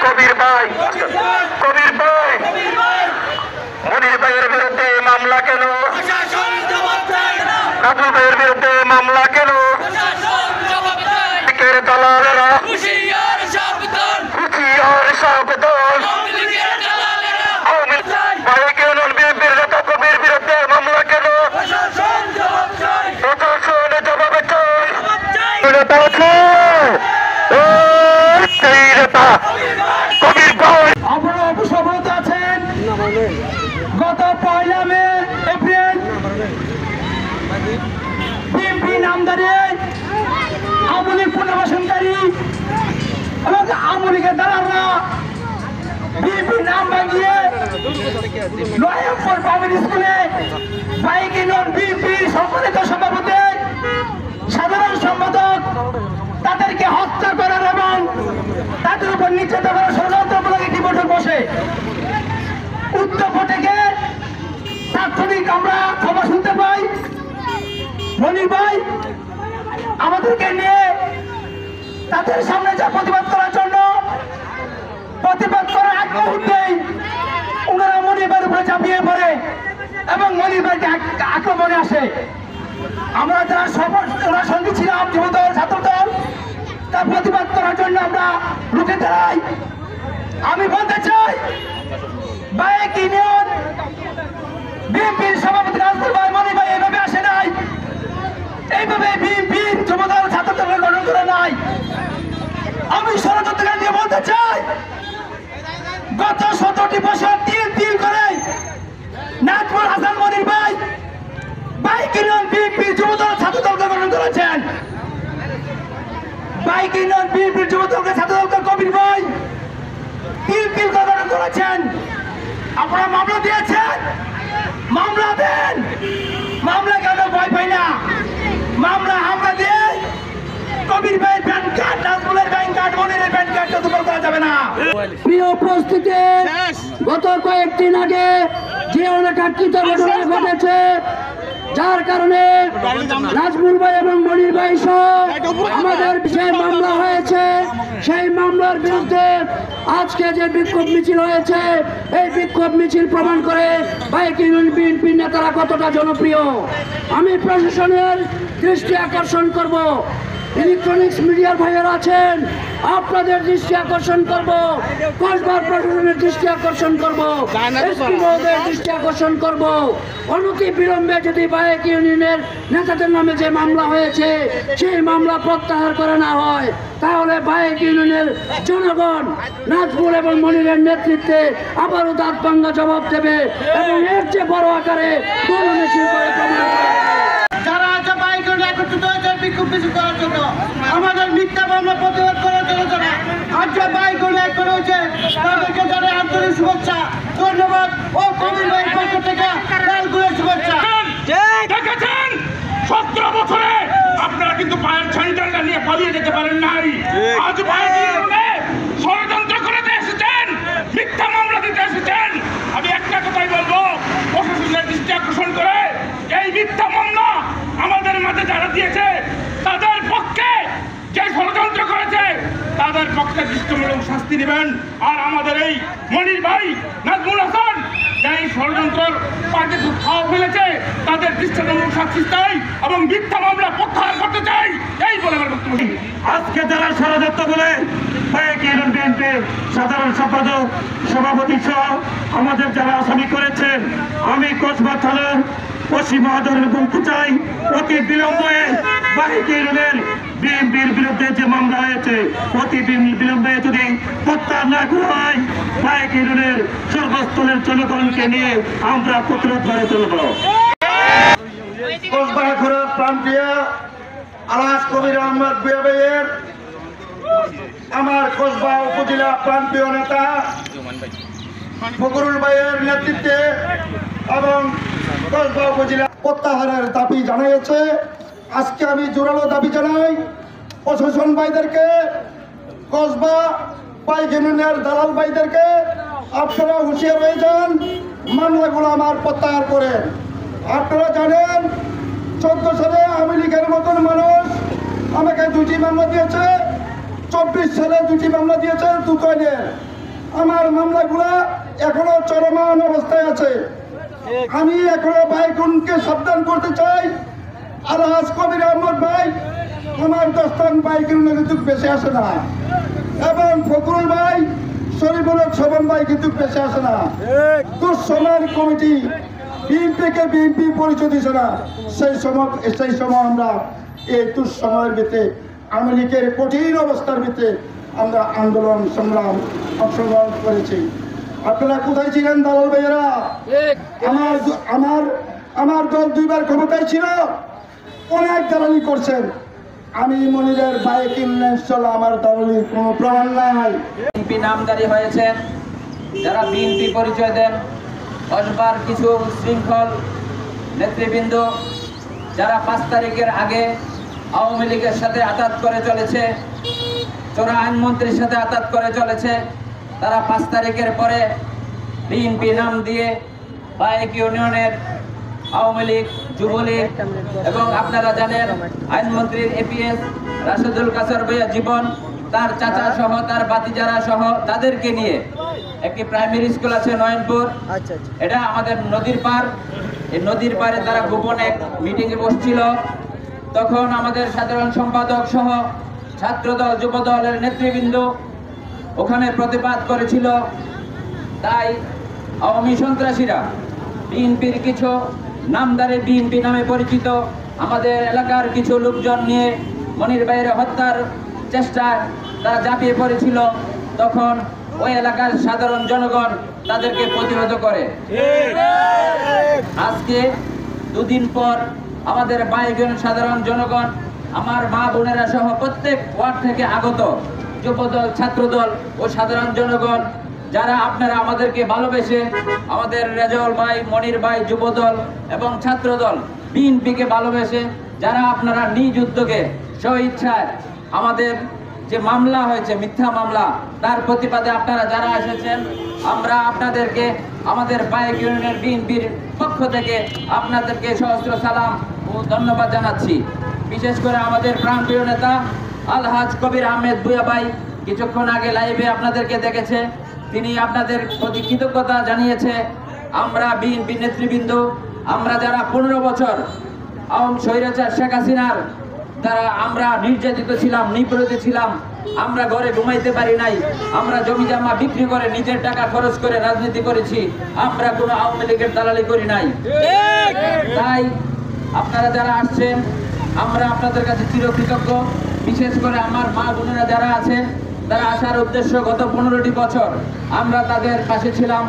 কবির ভাই মনির ভাইয়ের বিরুদ্ধে মামলা কেন? নাজমুল ভাইয়ের বিরুদ্ধে মামলা কেন? দালালেরা হুঁশিয়ার সাবধান বিএনপির নেতা কবির বিরুদ্ধে মামলা কেন? প্রশাসন জবাবে চাই। নেতা আছে সেই নেতা কবির ভাই আপনারা অবসরত আছেন। গত 1 মে এপ্রিল বিএনপি নামদারি আওয়ামী লীগ পুনর্বাসনকারী এবং আওয়ামী লীগের দালালরা বিএনপি নাম ভাঙিয়ে নয়াপুর পাবলিক স্কুলে বাইকে নন বিএনপির সম্মানিত সভাপতি সাধারণ সম্পাদক তাদেরকে হত্যা করার এবং তাদের উপর নির্যাতন করার ষড়যন্ত্রমূলক একটি বৈঠক বসে। উত্তপ্ত থেকে তাৎক্ষণিক আমরা খবর শুনতে পাই মনির ভাই আমাদেরকে নিয়ে তাদের সামনে যা প্রতিবাদ করার জন্য প্রতিবাদ করার এক মুহূর্তেই ওনারা মনির ভাইয়ের উপরে ঝাঁপিয়ে পড়ে এবং মনির ভাইকে আক্রমণে আসে। আমরা যারা ওরা সঙ্গী ছিলাম যুবদল ছাত্রদল তার প্রতিবাদ করার জন্য আমরা রুখে দাঁড়াই। আমি বলতে চাই বাইক ইউনিয়ন বিএনপির সভাপতি নাজমুল ভাই মনির ভাই এইভাবে আসে নাই, এইভাবে বিএনপির যুবদল ছাত্রদল গঠন করে নাই। আমি ষড়যন্ত্রকে নিয়ে বলতে চাই গত 17টি বছর তিল করে নাজমুল হাসান মনির ভাই বাইক ইউনিয়ন বিএনপির যুবদল ছাত্রদলকে গঠন করেছেন। বাইক ইউনিয়ন বিএনপির যুবদলকে ছাত্রদলকে কবির ভাই তিল গঠন করেছেন। আপনারা মামলা দিয়েছেন, মামলা দেন। মামলা কেন ভয় পাই না, মামলা আমরা দিয়ে কবির ভাইয়ের প্যান কার্ড নাজমুলের প্যান কার্ড মনিরের প্যান কার্ড দুর্বল করা যাবে না। প্রিয় উপস্থিতি, গত কয়েকদিন আগে যে অনাকাঙ্ক্ষিত ঘটনা ঘটেছে যার কারণে নাজমুল ভাই এবং মনির ভাই সহ আমাদের যে মামলা হয়েছে সেই মামলার বিরুদ্ধে আজকে যে বিক্ষোভ মিছিল হয়েছে এই বিক্ষোভ মিছিল প্রমাণ করে বাইক ইউনিয়ন বিএনপির নেতারা কতটা জনপ্রিয়। আমি প্রশাসনের দৃষ্টি আকর্ষণ করব, ইলেকট্রনিক্স মিডিয়ার ভাইয়েরা আছেন আপনাদের দৃষ্টি আকর্ষণ করব, কসবার প্রশাসনের দৃষ্টি আকর্ষণ করব, এসপি মহোদয়ের দৃষ্টি আকর্ষণ করব। অনতি বিলম্বে যদি বাইক ইউনিয়নের নেতাদের নামে যে মামলা হয়েছে সেই মামলা প্রত্যাহার করে না হয় তাহলে বাইক ইউনিয়নের জনগণ নাজমুল এবং মনিরের নেতৃত্বে আবারও দাঁত ভাঙ্গা জবাব দেবে এবং এর চেয়ে বড় আকারে গণমিছিল করে প্রমাণ করবে। যারা আছে বাইক ইউনিয়ন একত্রিত হয়েছে বিক্ষোভ মিছিল করার জন্য, আমাদের মিথ্যা মামলা প্রতিবাদ করার জন্য যারা আজ বাইক ইউনিয়ন এক করা হয়েছে তাদেরকে জানাই আন্তরিক শুভেচ্ছা, ধন্যবাদ ও কবির ভাইয়ের পক্ষ থেকে লালগুলের শুভেচ্ছা। দেখেছেন 17 বছরে আপনারা কিন্তু পায়ের স্যানিটাইজার নিয়ে পালিয়ে যেতে পারেন নাই। আজ বাইক ইউনিয়নে ষড়যন্ত্র করে এসেছেন, মিথ্যা মামলা দিতে এসেছেন। আমি একটা কথাই বলবো, প্রশাসনের দৃষ্টি আকর্ষণ করে এই মিথ্যা মামলা আমাদের মাঝে যারা দিয়েছে তাদের পক্ষে যে ষড়যন্ত্র করেছে তাদের পক্ষে দৃষ্টিমূলক শাস্তি নেবেন। আর আমাদের এই মনির ভাই নাজমুল হাসান এই ষড়যন্ত্রের পার্টি খাওয়া ফেলেছে তাদের দৃষ্টিমূলক শাস্তি চাই এবং মিথ্যা মামলা প্রত্যাহার করতে চাই, এই বলে আমার বক্তব্য। আজকে যারা ষড়যন্ত্র বলে বাইক ইউনিয়ন বিএনপির সাধারণ সম্পাদক সভাপতি সহ আমাদের যারা আসামি করেছেন, আমি কসবা থানার ওসি মহোদয়ের বলতে চাই অতি বিলম্বে বাইক ইউনিয়নের বিএনপির বিরুদ্ধে যে মামলা হয়েছে অতি বিলম্বে যদি প্রত্যাহার না করা হয় বাইক ইউনিয়নের সর্বস্তরের জনগণকে নিয়ে আমরা প্রতিরোধ করে তুলব। কসবা ঘোড়ার প্রান্তীয় আলহাজ কবির আহমদ ভূঁইয়া ভাইয়ের আমার কসবা উপজেলা প্রান্তীয় নেতা ফখরুল ভাইয়ের নেতৃত্বে এবং কসবা উপজেলা প্রত্যাহারের দাবি জানিয়েছে। আজকে আমি জোরালো দাবি জানাই প্রশাসন ভাইদেরকে, কসবা বাইক ইউনিয়নের দালাল ভাইদেরকে, আপনারা হুঁশিয়ার হয়ে যান, মামলাগুলো আমার প্রত্যাহার করেন। আপনারা জানেন 14 সালে আওয়ামী লীগের মতন মানুষ আমাকে 2টি মামলা দিয়েছে, 24 সালে 2টি মামলা দিয়েছে দুদকের। আমার মামলাগুলা এখনো চলমান অবস্থায় আছে। আমি এখনো ভাইগুনকে সাবধান করতে চাই, আলহাজ কবির আহমদ ভাই আমার দস্তান ভাইগুন কিন্তু বেশি আসে না, এবং ফখরুল ভাই শরীফুল শোভন ভাই কিন্তু বেশি আসে না। দুঃসময়ের কমিটি বিএনপিকে বিএনপি পরিচয় দিছে না, সেই সময় আমরা এই দুঃসময়ের ভিতরে আওয়ামী লীগের কঠিন অবস্থার ভিতরে আমরা আন্দোলন সংগ্রাম অংশগ্রহণ করেছি। আপনারা কোথায় ছিলেন দালাল ভাইয়েরা? আমার দল 2 বার ক্ষমতায় ছিল, অনেক দালালি করছেন। আমি মনিরের বাইক ইনভেনশন আমার দালালির কোনো প্রমাণ নাই। বিএনপি নামদারি হয়েছেন যারা বিএনপি পরিচয় দেন, কসবার কিছু উচ্ছৃঙ্খল নেতৃবৃন্দ যারা 5 তারিখের আগে আওয়ামী লীগের সাথে আঘাত করে চলেছে, চোরা আইনমন্ত্রীর সাথে আঘাত করে চলেছে, তারা 5 তারিখের পরে বিএনপি নাম দিয়ে বাইক ইউনিয়নের আওয়ামী লীগ, যুবলীগ এবং আপনারা জানেন আইনমন্ত্রীর এপিএস রাশেদুল কাসার ভাইয়া জীবন, তার চাচা সহ তার বাতিজারা সহ তাদেরকে নিয়ে একটি প্রাইমারি স্কুল আছে নয়নপুর, এটা আমাদের নদীর পার। এই নদীর পারে তারা গোপনে মিটিংয়ে বসছিল। তখন আমাদের সাধারণ সম্পাদক সহ ছাত্রদল যুবদলের নেতৃবৃন্দ ওখানে প্রতিবাদ করেছিল। তাই আওয়ামী সন্ত্রাসীরা বিএনপির কিছু নামদারে বিএনপি নামে পরিচিত আমাদের এলাকার কিছু লোকজন নিয়ে মনির ভাইয়ের হত্যার চেষ্টায় তারা ঝাঁপিয়ে পড়েছিল। তখন ওই এলাকার সাধারণ জনগণ তাদেরকে প্রতিহত করে। আজকে 2 দিন পর আমাদের বাইকজন সাধারণ জনগণ, আমার মা বোনেরা সহ প্রত্যেক ওয়ার্ড থেকে আগত যুবদল, ছাত্রদল ও সাধারণ জনগণ যারা আপনারা আমাদেরকে ভালোবেসে, আমাদের রেজাউল ভাই, মনির ভাই, যুবদল এবং ছাত্রদল বিএনপিকে ভালোবেসে যারা আপনারা নিজ উদ্যোগে স্বইচ্ছায় আমাদের যে মামলা হয়েছে মিথ্যা মামলা তার প্রতিবাদে আপনারা যারা এসেছেন, আমরা আপনাদেরকে আমাদের বাইক ইউনিয়নের বিএনপির পক্ষ থেকে আপনাদেরকে সহস্র সালাম ও ধন্যবাদ জানাচ্ছি। বিশেষ করে আমাদের প্রাণপ্রিয় নেতা আলহাজ কবির আহমেদ ভূঁইয়া ভাই কিছুক্ষণ আগে লাইভে আপনাদেরকে দেখেছে, তিনি আপনাদের প্রতি কৃতজ্ঞতা জানিয়েছে। আমরা বিএনপি নেতৃবৃন্দ, আমরা যারা 15 বছর স্বৈরাচার শেখ হাসিনার দ্বারা আমরা নির্যাতিত ছিলাম, নিপীড়িত ছিলাম, আমরা ঘরে ঘুমাইতে পারি নাই, আমরা জমি জমা বিক্রি করে নিজের টাকা খরচ করে রাজনীতি করেছি, আমরা কোনো আওয়ামী লীগের দালালি করি নাই। তাই আপনারা যারা আসছেন আমরা আপনাদের কাছে চিরকৃতজ্ঞ। বিশেষ করে আমার মা বোনেরা যারা আছে, তারা আসার উদ্দেশ্য গত 15টি বছর আমরা তাদের পাশে ছিলাম।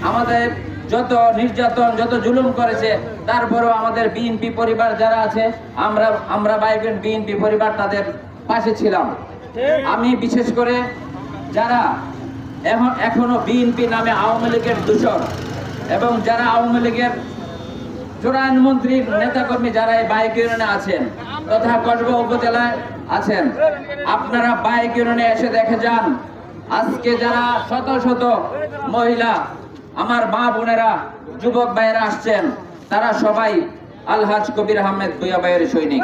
আমাদের যত নির্যাতন, যত জুলুম করেছে, তারপরেও আমাদের বিএনপি পরিবার যারা আছে, আমরা বাইবেন বিএনপি পরিবার তাদের পাশে ছিলাম। আমি বিশেষ করে যারা এখনো বিএনপি নামে আওয়ামী লীগের দূষর এবং যারা আওয়ামী লীগের চোরা আইনমন্ত্রীর নেতাকর্মী যারা এই বাইক ইউনিয়নে আছেন তথা কসবা উপজেলায় আছেন, আপনারা বাইক ইউনিয়নে এসে দেখে যান। আজকে যারা শত শত মহিলা, আমার মা বোনেরা, যুবক ভাইয়েরা আসছেন, তারা সবাই আলহাজ কবির আহমেদ ভূঁইয়া ভাইয়ের সৈনিক।